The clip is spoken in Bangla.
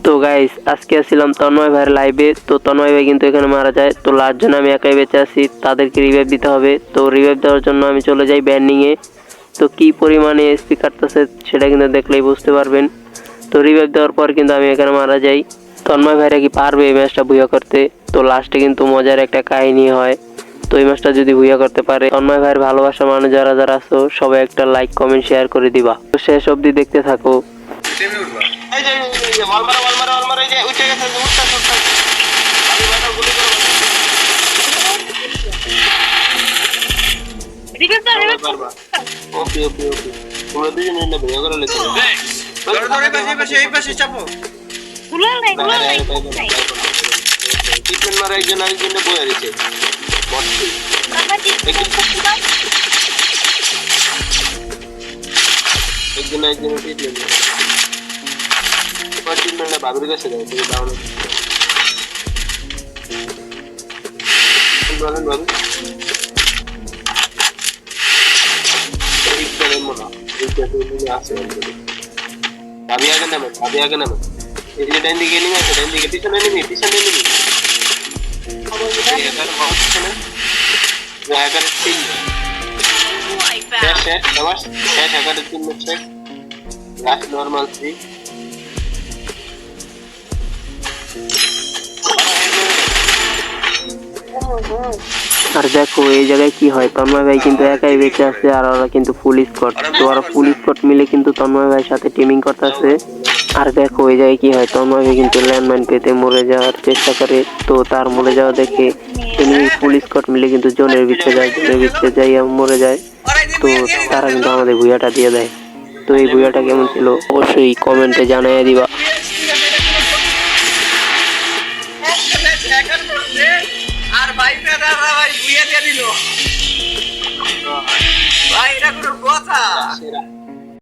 তো গাইস আজকে আসছিলাম তন্ময় ভাইয়ের লাইভে। তো তন্ময় ভাই কিন্তু এখানে মারা যায়। তো লাস্ট জন আমি একাই বেঁচে আছি, তাদেরকে রিভাইভ দিতে হবে। তো রিভাইভ দেওয়ার জন্য আমি চলে যাই ব্যান্ডিং এ। তো কি পরিমাণে এসপি কাটতেছে সেটা কিন্তু দেখলেই বুঝতে পারবেন। তো রিভাইভ দেওয়ার পর কিন্তু আমি এখানে মারা যাই। তন্ময় ভাইরা কি পারবে এই ম্যাচটা বুয়া করতে? তো লাস্টে কিন্তু মজার একটা কাহিনী হয়। তো এই ম্যাচটা যদি বুয়া করতে পারে, তন্ময় ভাইয়ের ভালোবাসা মানুষ যারা যারা আছো সবাই একটা লাইক কমেন্ট শেয়ার করে দিবা। তো শেষ অবধি দেখতে থাকো। বাবির কাছে যাই ভাবি আগে নামে এই যে ডাইন দিকে এনিমি আছে, ডাইন দিকে পিছনে এনিমি হ্যাকারের টিম হ্যাকারের টিম হচ্ছে লাস্ট নর্মাল 3 আর দেখো এই জায়গায় কি হয়, তন্ময় ভাই কিন্তু একাই বেঁচে আছে আর ওরা কিন্তু ফুল স্কোয়াড। তো ওরা ফুল স্কোয়াড মিলে কিন্তু তন্ময় ভাইয়ের সাথে টিমিং করতেছে। আর দেখো এই জায়গায় কি হয়, তন্ময় ভাই কিন্তু ল্যান্ডমাইন পেতে মরে যাওয়ার চেষ্টা করে। তো তার মরে যাওয়া দেখে এনিমি ফুল স্কোয়াড মিলে কিন্তু জোনের ভিতরে যাই মরে যায়। তো তারা কিন্তু আমাদের ভুইয়াটা দিয়ে দেয়। তো এই ভুইয়াটা কেমন ছিল অবশ্যই কমেন্টে জানিয়ে দিবা। আর ভাই ভাই বুইয়া দিয়ে দিল ভাই, এটা কোনো কথা?